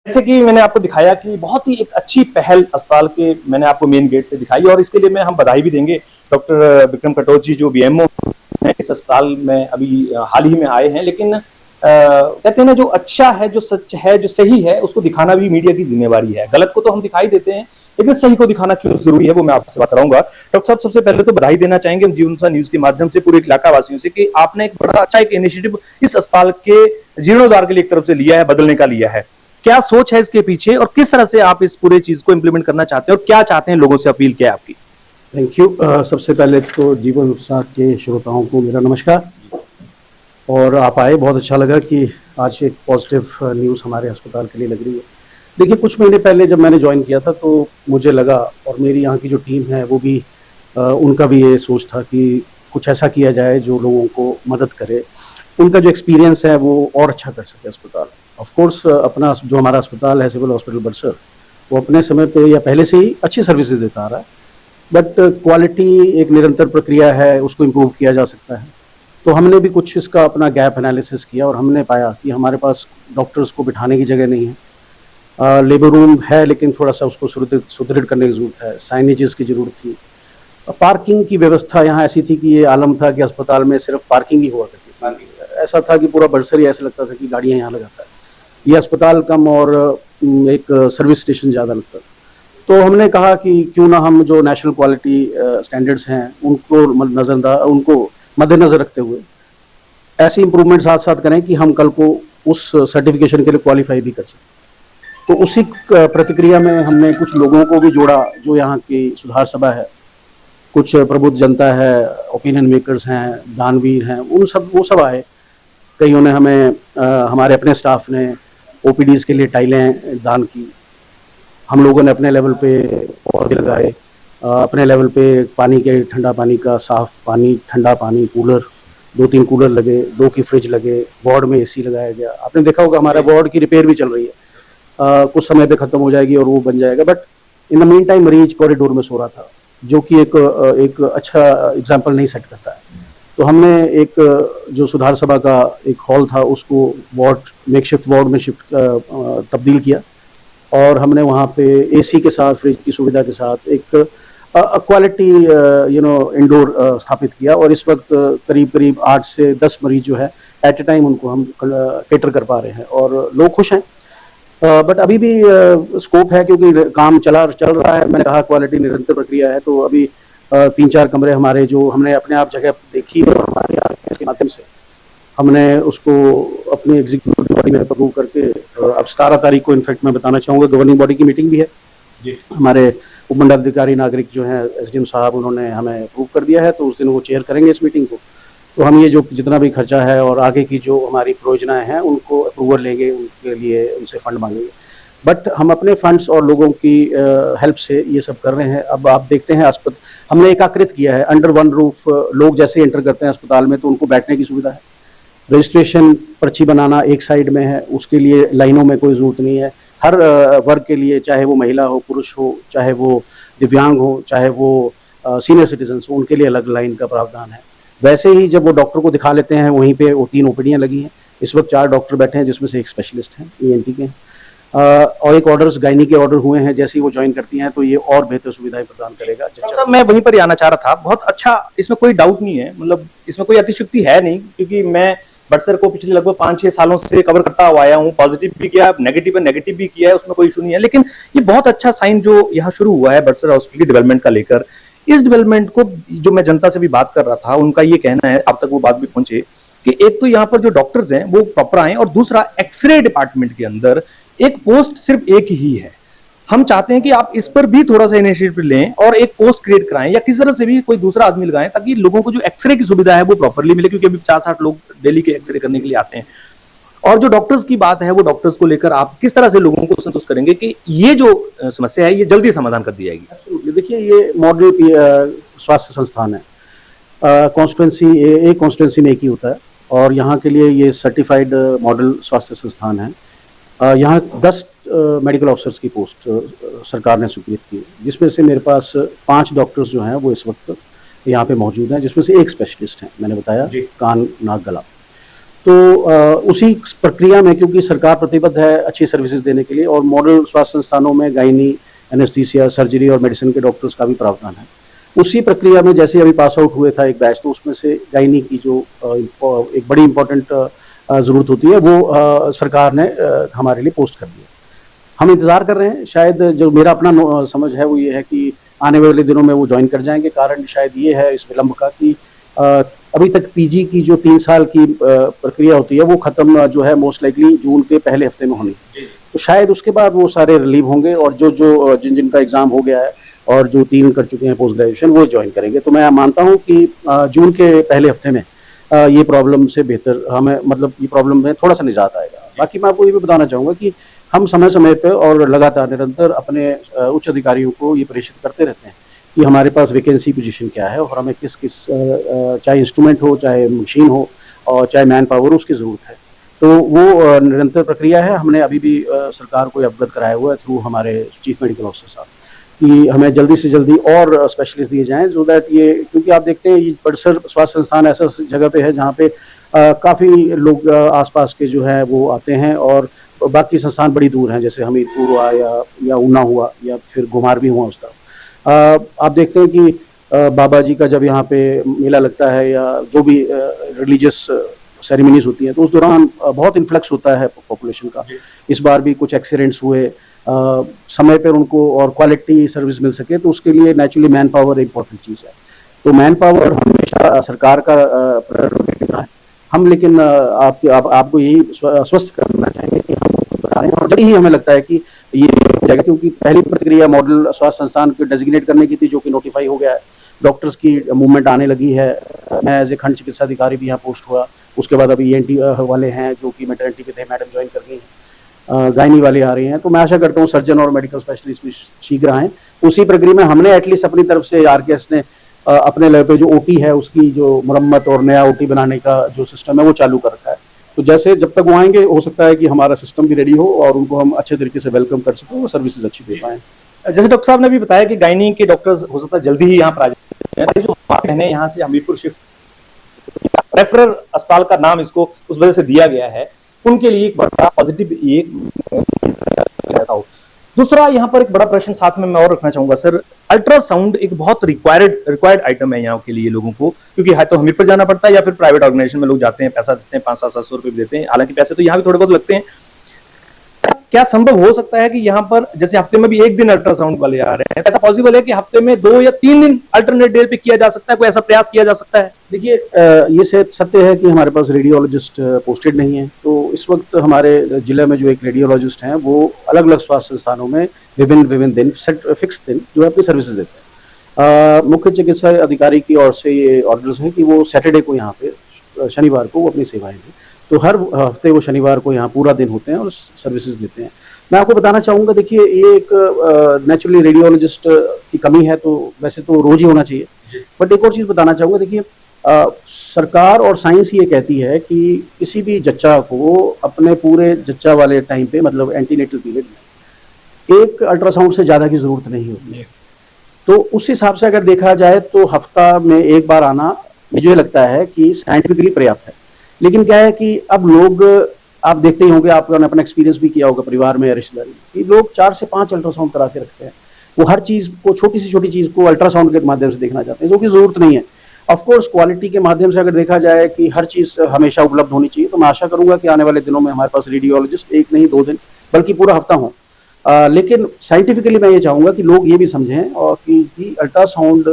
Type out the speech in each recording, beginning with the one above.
जैसे कि मैंने आपको दिखाया कि बहुत ही एक अच्छी पहल अस्पताल के मैंने आपको मेन गेट से दिखाई और इसके लिए हम बधाई भी देंगे डॉक्टर विक्रम कटोच जी जो बीएमओ हैं इस अस्पताल में अभी हाल ही में आए हैं। लेकिन कहते हैं ना, जो अच्छा है, जो सच है, जो सही है, उसको दिखाना भी मीडिया की जिम्मेवारी है। गलत को तो हम दिखाई देते हैं, लेकिन सही को दिखाना क्यों जरूरी है वो मैं आपसे बात कराऊंगा। डॉक्टर साहब, सबसे पहले तो बधाई देना चाहेंगे हम जीवनसा न्यूज के माध्यम से पूरे इलाका वासियों से कि आपने एक बड़ा अच्छा एक इनिशिएटिव इस अस्पताल के जीर्णोद्धार के लिए एक तरफ से लिया है, बदलने का लिया है। क्या सोच है इसके पीछे और किस तरह से आप इस पूरे चीज को इंप्लीमेंट करना चाहते हैं और क्या चाहते हैं, लोगों से अपील क्या है आपकी? Thank you. सबसे पहले तो जीवनसा के श्रोताओं को मेरा नमस्कार। और आप आए, बहुत अच्छा लगा कि आज एक पॉजिटिव न्यूज़ हमारे अस्पताल के लिए लग रही है। देखिए, कुछ महीने पहले जब मैंने ज्वाइन किया था तो मुझे लगा, और मेरी यहाँ की जो टीम है वो भी उनका भी ये सोच था कि कुछ ऐसा किया जाए जो लोगों को मदद करे, उनका जो एक्सपीरियंस है वो और अच्छा कर सके अस्पताल। ऑफ कोर्स अपना जो हमारा अस्पताल है सिविल हॉस्पिटल बड़सर, वो अपने समय पे या पहले से ही अच्छी सर्विसेज देता आ रहा है, बट क्वालिटी एक निरंतर प्रक्रिया है, उसको इम्प्रूव किया जा सकता है। तो हमने भी कुछ इसका अपना गैप एनालिसिस किया और हमने पाया कि हमारे पास डॉक्टर्स को बिठाने की जगह नहीं है। लेबर रूम है लेकिन थोड़ा सा उसको सुदृढ़ करने की ज़रूरत है। साइनेजेस की ज़रूरत थी। पार्किंग की व्यवस्था यहाँ ऐसी थी कि ये आलम था कि अस्पताल में सिर्फ पार्किंग ही हुआ करती थी। ऐसा था कि पूरा बड़सर ही ऐसा लगता था कि गाड़ियाँ यहाँ लगाता है। ये अस्पताल कम और एक सर्विस स्टेशन ज़्यादा लगता था। तो हमने कहा कि क्यों ना हम जो नेशनल क्वालिटी स्टैंडर्ड्स हैं उनको मद्देनजर रखते हुए ऐसी इंप्रूवमेंट साथ साथ करें कि हम कल को उस सर्टिफिकेशन के लिए क्वालिफाई भी कर सकें। तो उसी प्रतिक्रिया में हमने कुछ लोगों को भी जोड़ा जो यहाँ की सुधार सभा है, कुछ प्रबुद्ध जनता है, ओपिनियन मेकर्स हैं, दानवीर हैं, वो सब आए। कईयों ने हमें हमारे अपने स्टाफ ने ओपीडीज के लिए टाइलें दान की। हम लोगों ने अपने लेवल पे पौधे लगाए, अपने लेवल पे पानी के ठंडा पानी का साफ पानी, ठंडा पानी, कूलर, 2-3 कूलर लगे, 2 की फ्रिज लगे, वार्ड में एसी लगाया गया। आपने देखा होगा हमारा वार्ड की रिपेयर भी चल रही है, कुछ समय पे ख़त्म हो जाएगी और वो बन जाएगा। But in the mean time मरीज कॉरिडोर में सो रहा था, जो कि एक अच्छा एग्जाम्पल नहीं सेट करता है। तो हमने एक जो सुधार सभा का एक हॉल था उसको मेकशिफ्ट वार्ड में तब्दील किया और हमने वहाँ पे एसी के साथ, फ्रिज की सुविधा के साथ एक क्वालिटी इंडोर स्थापित किया। और इस वक्त करीब 8 से 10 मरीज जो है एट ए टाइम उनको हम केटर कर पा रहे हैं और लोग खुश हैं। बट अभी भी स्कोप है क्योंकि काम चल रहा है। मैंने कहा क्वालिटी निरंतर प्रक्रिया है। तो अभी 3-4 कमरे हमारे जो हमने अपने आप जगह देखी और हमारे के माध्यम से हमने उसको अपनी एग्जीक्यूटिव बॉडी में अप्रूव करके अब 17 तारीख को इनफैक्ट मैं बताना चाहूँगा गवर्निंग बॉडी की मीटिंग भी है जी। हमारे उपमंडलाधिकारी नागरिक जो हैं एसडीएम साहब, उन्होंने हमें अप्रूव कर दिया है। तो उस दिन वो चेयर करेंगे इस मीटिंग को। तो हम ये जो जितना भी खर्चा है और आगे की जो हमारी परियोजनाएं हैं उनको अप्रूवल लेंगे, उनके लिए उनसे फंड मांगेंगे। बट हम अपने फंड्स और लोगों की हेल्प से ये सब कर रहे हैं। अब आप देखते हैं हमने एकाकृत किया है अंडर वन रूफ। लोग जैसे एंटर करते हैं अस्पताल में तो उनको बैठने की सुविधा है। रजिस्ट्रेशन पर्ची बनाना एक साइड में है, उसके लिए लाइनों में कोई ज़रूरत नहीं है। हर वर्ग के लिए, चाहे वो महिला हो, पुरुष हो, चाहे वो दिव्यांग हो, चाहे वो सीनियर सिटीजन्स हो, उनके लिए अलग लाइन का प्रावधान है। वैसे ही जब वो डॉक्टर को दिखा लेते हैं वहीं पे वो 3 ओपीडीयाँ लगी हैं। इस वक्त 4 डॉक्टर बैठे हैं जिसमें से एक स्पेशलिस्ट हैं ईएनटी के, और एक ऑर्डर्स गायनी के ऑर्डर हुए हैं। जैसे ही वो ज्वाइन करती हैं तो ये और बेहतर सुविधाएं प्रदान करेगा। साहब, मैं वहीं पर ही आना चाह रहा था। बहुत अच्छा, इसमें कोई डाउट नहीं है, मतलब इसमें कोई अतिशयोक्ति है नहीं, क्योंकि मैं बड़सर को पिछले लगभग 5-6 सालों से कवर करता हुआ आया हूँ। पॉजिटिव भी किया, नेगेटिव भी किया है, उसमें कोई इशू नहीं है। लेकिन ये बहुत अच्छा साइन जो यहाँ शुरू हुआ है बड़सर हॉस्पिटल की डेवलपमेंट का लेकर, इस डेवलपमेंट को जो मैं जनता से भी बात कर रहा था, उनका ये कहना है, अब तक वो बात भी पहुंचे, कि एक तो यहाँ पर जो डॉक्टर्स हैं वो प्रॉपर आए, और दूसरा एक्सरे डिपार्टमेंट के अंदर एक पोस्ट सिर्फ एक ही है। हम चाहते हैं कि आप इस पर भी थोड़ा सा इनिशिएटिव लें और एक पोस्ट क्रिएट कराएं या किसी तरह से भी कोई दूसरा आदमी लगाएं, ताकि लोगों को जो एक्सरे की सुविधा है वो प्रॉपरली मिले, क्योंकि अभी 50-60 लोग डेली के एक्सरे करने के लिए आते हैं। और जो डॉक्टर्स की बात है, वो डॉक्टर्स को लेकर आप किस तरह से लोगों को संतुष्ट करेंगे कि ये जो समस्या है ये जल्दी समाधान कर दी जाएगी? देखिए, ये मॉडल स्वास्थ्य संस्थान है। कॉन्स्टिट्यूंसी में एक ही होता है और यहाँ के लिए ये सर्टिफाइड मॉडल स्वास्थ्य संस्थान है। यहाँ 10 मेडिकल ऑफिसर्स की पोस्ट सरकार ने स्वीकृत की, जिसमें से मेरे पास 5 डॉक्टर्स जो हैं वो इस वक्त यहाँ पे मौजूद हैं, जिसमें से एक स्पेशलिस्ट हैं, मैंने बताया, कान नाक गला। तो उसी प्रक्रिया में, क्योंकि सरकार प्रतिबद्ध है अच्छी सर्विसेज देने के लिए, और मॉडल स्वास्थ्य संस्थानों में गायनी, एनेस्थीसिया, सर्जरी और मेडिसिन के डॉक्टर्स का भी प्रावधान है। उसी प्रक्रिया में जैसे अभी पास आउट हुए था एक बैच, तो उसमें से गायनी की जो एक बड़ी इंपॉर्टेंट ज़रूरत होती है वो सरकार ने हमारे लिए पोस्ट कर दिया। हम इंतज़ार कर रहे हैं, शायद जो मेरा अपना समझ है वो ये है कि आने वाले दिनों में वो ज्वाइन कर जाएंगे। कारण शायद ये है इस विलंब का कि अभी तक पीजी की जो 3 साल की प्रक्रिया होती है वो ख़त्म जो है मोस्ट लाइकली जून के पहले हफ्ते में होनी है। तो शायद उसके बाद वो सारे रिलीव होंगे और जिन जिनका एग्ज़ाम हो गया है और जो 3 कर चुके हैं पोस्ट ग्रेजुएशन वो ज्वाइन करेंगे। तो मैं मानता हूँ कि जून के पहले हफ्ते में ये प्रॉब्लम से बेहतर हमें, मतलब ये प्रॉब्लम में थोड़ा सा निजात आएगा। बाकी मैं आपको ये भी बताना चाहूँगा कि हम समय समय पर और लगातार निरंतर अपने उच्च अधिकारियों को ये प्रेषित करते रहते हैं कि हमारे पास वैकेंसी पोजीशन क्या है और हमें किस किस चाहे इंस्ट्रूमेंट हो, चाहे मशीन हो और चाहे मैन पावर, उसकी ज़रूरत है। तो वो निरंतर प्रक्रिया है। हमने अभी भी सरकार को अवगत कराया हुआ है थ्रू हमारे चीफ मेडिकल ऑफिसर साहब कि हमें जल्दी से जल्दी और स्पेशलिस्ट दिए जाएं, सो दैट ये, क्योंकि आप देखते हैं ये बड़सर स्वास्थ्य संस्थान ऐसा जगह पे है जहाँ पे काफ़ी लोग आसपास के जो है वो आते हैं और बाकी संस्थान बड़ी दूर हैं, जैसे हमीरपुर हुआ या ऊना हुआ या फिर घुमार भी हुआ उस तरफ। आप देखते हैं कि बाबा जी का जब यहाँ पे मेला लगता है या जो भी रिलीजियस सेरेमनीज होती हैं तो उस दौरान बहुत इन्फ्लक्स होता है पॉपुलेशन का। इस बार भी कुछ एक्सीडेंट्स हुए, समय पर उनको और क्वालिटी सर्विस मिल सके तो उसके लिए नेचुरली मैन पावर इंपॉर्टेंट चीज़ है। तो मैन पावर हमेशा सरकार का प्रेरोगेटिव है। हम लेकिन आपको यही आश्वस्त करना चाहेंगे कि हम बता रहे हैं और जब ही हमें लगता है कि ये हो जाएगा, क्योंकि पहली प्रतिक्रिया मॉडल स्वास्थ्य संस्थान को डेजिग्नेट करने की थी जो कि नोटिफाई हो गया है, डॉक्टर्स की मूवमेंट आने लगी है। मैं एज ए खंड चिकित्सा अधिकारी भी यहाँ पोस्ट हुआ, उसके बाद अभी ENT वाले हैं जो कि मैटरनिटी पे थे, मैडम ज्वाइन कर गई हैं, गायनी वाले आ रहे हैं। तो मैं आशा करता हूँ सर्जन और मेडिकल स्पेशलिस्ट भी शीघ्र आएँ। उसी प्रक्रिया में हमने एटलीस्ट अपनी तरफ से RKS ने अपने लेवल पे जो OT है उसकी जो मुरम्मत और नया OT बनाने का जो सिस्टम है वो चालू कर रखा है। तो जैसे जब तक वो आएंगे हो सकता है कि हमारा सिस्टम भी रेडी हो और उनको हम अच्छे तरीके से वेलकम कर सकें, वो सर्विसेज अच्छी दे पाएँ। जैसे डॉक्टर साहब ने भी बताया कि गायनी के डॉक्टर्स हो सकता है जल्दी ही यहाँ पर आ जाए, जो बहने यहाँ से हमीरपुर शिफ्ट रेफरल अस्पताल का नाम इसको उस वजह से दिया गया है, उनके लिए एक बड़ा पॉजिटिव ये ऐसा हो। दूसरा यहाँ पर एक बड़ा प्रश्न साथ में मैं और रखना चाहूंगा सर, अल्ट्रासाउंड एक बहुत रिक्वायर्ड आइटम है यहाँ के लिए लोगों को, क्योंकि है तो हमीरपुर जाना पड़ता है या फिर प्राइवेट ऑर्गेनाइजेशन में लोग जाते हैं, पैसा देते हैं, 500-700 रुपए भी देते हैं, हालांकि पैसे तो यहाँ भी थोड़े बहुत लगते हैं। क्या संभव हो सकता है कि यहाँ पर जैसे हफ्ते में भी एक दिन अल्ट्रासाउंड वाले आ रहे हैं, ऐसा पॉसिबल है कि हफ्ते में 2 या 3 दिन अल्टरनेट डे पे किया जा सकता है, कोई ऐसा प्रयास किया जा सकता है? देखिए, ये सत्य है कि हमारे पास रेडियोलॉजिस्ट पोस्टेड नहीं है। तो इस वक्त हमारे जिले में जो एक रेडियोलॉजिस्ट हैं वो अलग अलग स्वास्थ्य संस्थानों में विभिन्न दिन फिक्स दिन जो है अपनी सर्विसेज देते हैं। मुख्य चिकित्सा अधिकारी की ओर से ये ऑर्डर्स हैं कि वो सैटरडे को यहाँ पे शनिवार को वो अपनी सेवाएं दें। तो हर हफ्ते वो शनिवार को यहाँ पूरा दिन होते हैं और सर्विसेज देते हैं। मैं आपको बताना चाहूँगा, देखिए ये एक नेचुरली रेडियोलॉजिस्ट की कमी है, तो वैसे तो रोज ही होना चाहिए। बट एक और चीज़ बताना चाहूँगा, देखिए सरकार और साइंस ये कहती है कि किसी भी जच्चा को अपने पूरे जच्चा वाले टाइम पे, मतलब एंटीनेटल पीरियड में, एक अल्ट्रासाउंड से ज़्यादा की ज़रूरत नहीं होती है। तो उस हिसाब से अगर देखा जाए तो हफ्ता में एक बार आना मुझे लगता है कि साइंटिफिकली पर्याप्त है। लेकिन क्या है कि अब लोग, आप देखते ही होंगे, आपने अपना एक्सपीरियंस भी किया होगा परिवार में या रिश्तेदारी में, कि लोग 4 से 5 अल्ट्रासाउंड करा के रखते हैं। वो हर चीज़ को, छोटी से छोटी चीज़ को अल्ट्रासाउंड के माध्यम से देखना चाहते हैं, जो कि ज़रूरत नहीं है। ऑफकोर्स क्वालिटी के माध्यम से अगर देखा जाए कि हर चीज़ हमेशा उपलब्ध होनी चाहिए, तो मैं आशा करूँगा कि आने वाले दिनों में हमारे पास रेडियोलॉजिस्ट एक नहीं 2 दिन बल्कि पूरा हफ्ता हों। लेकिन साइंटिफिकली मैं ये चाहूँगा कि लोग ये भी समझें और कि अल्ट्रासाउंड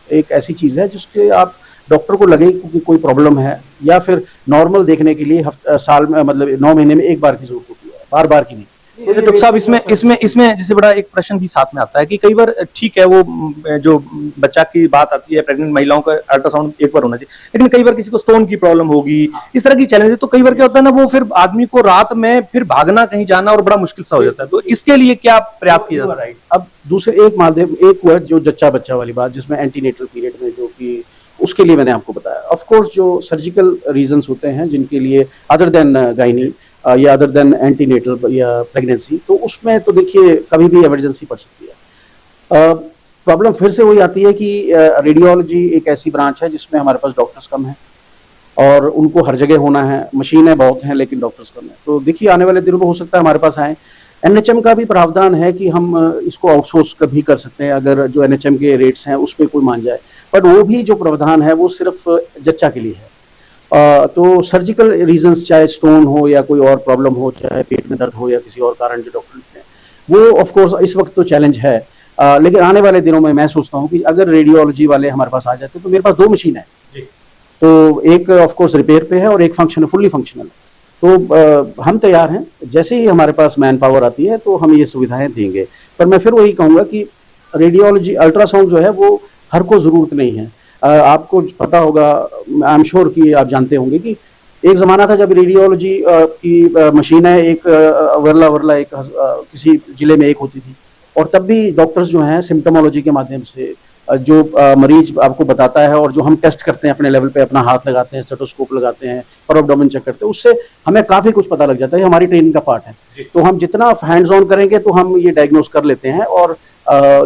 एक ऐसी चीज़ है जिसके आप डॉक्टर को लगे कि कोई प्रॉब्लम है, या फिर नॉर्मल देखने के लिए साल में, मतलब 9 महीने में एक बार की जरूरत होती है, बार की नहीं। तो डॉक्टर साहब इसमें जैसे बड़ा एक प्रश्न भी साथ में आता है कि कई बार ठीक है वो जो बच्चा की बात आती है, प्रेग्नेंट महिलाओं का अल्ट्रासाउंड एक बार होना चाहिए, लेकिन कई बार किसी को स्टोन की प्रॉब्लम होगी, इस तरह की चैलेंज है, तो कई बार क्या होता है ना, वो फिर आदमी को रात में फिर भागना कहीं जाना और बड़ा मुश्किल सा हो जाता है। तो इसके लिए क्या प्रयास किया जा सकता है? अब दूसरे एक माध्यम, एक हुआ जो जच्चा बच्चा वाली बात, जिसमें एंटीनेटल पीरियड में, जो कि उसके लिए मैंने आपको बताया। ऑफ कोर्स जो सर्जिकल रीजंस होते हैं जिनके लिए अदर देन गायनी या अदर देन एंटीनेटल या प्रेगनेंसी, तो उसमें तो देखिए कभी भी इमरजेंसी पड़ सकती है। प्रॉब्लम फिर से वही आती है कि रेडियोलॉजी एक ऐसी ब्रांच है जिसमें हमारे पास डॉक्टर्स कम हैं और उनको हर जगह होना है, मशीनें बहुत हैं लेकिन डॉक्टर्स कम हैं। तो देखिए आने वाले दिनों में हो सकता है हमारे पास आए। एनएचएम का भी प्रावधान है कि हम इसको आउटसोर्स कभी कर सकते हैं अगर जो एनएचएम के रेट्स हैं उस पर कोई मान जाए, बट वो भी जो प्रावधान है वो सिर्फ जच्चा के लिए है। तो सर्जिकल रीजंस, चाहे स्टोन हो या कोई और प्रॉब्लम हो, चाहे पेट में दर्द हो या किसी और कारण जो डॉक्टर लिखते हैं, वो ऑफ कोर्स इस वक्त तो चैलेंज है। लेकिन आने वाले दिनों में मैं सोचता हूँ कि अगर रेडियोलॉजी वाले हमारे पास आ जाते तो मेरे पास 2 मशीन है, तो एक ऑफ कोर्स रिपेयर पे है और एक फंक्शनल, फुल्ली फंक्शनल। तो हम तैयार हैं, जैसे ही हमारे पास मैन पावर आती है तो हम ये सुविधाएं देंगे। पर मैं फिर वही कहूँगा कि रेडियोलॉजी, अल्ट्रासाउंड जो है वो हर को ज़रूरत नहीं है। आपको पता होगा, आई एम श्योर कि आप जानते होंगे कि एक ज़माना था जब रेडियोलॉजी की मशीनें एक वर्ला एक किसी ज़िले में एक होती थी, और तब भी डॉक्टर्स जो हैं सिम्टोमोलॉजी के माध्यम से जो मरीज आपको बताता है और जो हम टेस्ट करते हैं अपने लेवल पे, अपना हाथ लगाते हैं, स्टेथोस्कोप लगाते हैं और एब्डोमेन चेक करते हैं, उससे हमें काफ़ी कुछ पता लग जाता है। हमारी ट्रेनिंग का पार्ट है। तो हम जितना हैंड्स ऑन करेंगे तो हम ये डायग्नोस कर लेते हैं और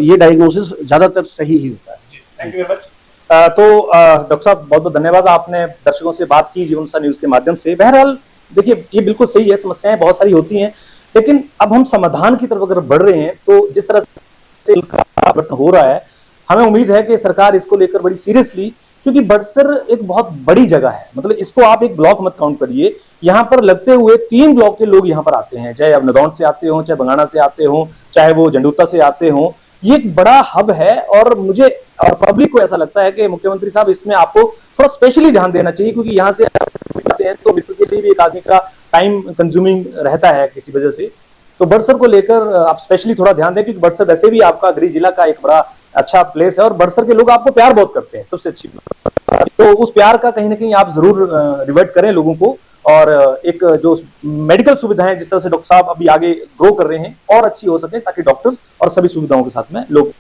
ये डायग्नोसिस ज़्यादातर सही ही होता है। Thank you very much. तो डॉक्टर साहब बहुत बहुत धन्यवाद, आपने दर्शकों से बात की जीवनसा न्यूज के माध्यम से। बहरहाल देखिए ये बिल्कुल सही है, समस्याएं बहुत सारी होती हैं, लेकिन अब हम समाधान की तरफ अगर बढ़ रहे हैं तो जिस तरह से हो रहा है, हमें उम्मीद है कि सरकार इसको लेकर बड़ी सीरियसली, क्योंकि बड़सर एक बहुत बड़ी जगह है, मतलब इसको आप एक ब्लॉक मत काउंट करिए, यहाँ पर लगते हुए 3 ब्लॉक के लोग यहाँ पर आते हैं, चाहे आप नदौन से आते हो, चाहे बंगाणा से आते हो, चाहे वो झंडूता से आते हो। ये एक बड़ा हब है और मुझे और पब्लिक को ऐसा लगता है कि मुख्यमंत्री साहब इसमें आपको थोड़ा स्पेशली ध्यान देना चाहिए, क्योंकि यहाँ से आते हैं तो मृत्यु के लिए भी एक आदमी का टाइम कंज्यूमिंग रहता है किसी वजह से। तो बड़सर को लेकर आप स्पेशली थोड़ा ध्यान दें, क्योंकि बड़सर वैसे भी आपका गृह जिला का एक बड़ा अच्छा प्लेस है और बड़सर के लोग आपको प्यार बहुत करते हैं, सबसे अच्छी बात। तो उस प्यार का कहीं ना कहीं आप जरूर रिवर्ट करें लोगों को, और एक जो मेडिकल सुविधाएं जिस तरह से डॉक्टर साहब अभी आगे ग्रो कर रहे हैं और अच्छी हो सके, ताकि डॉक्टर्स और सभी सुविधाओं के साथ में लोग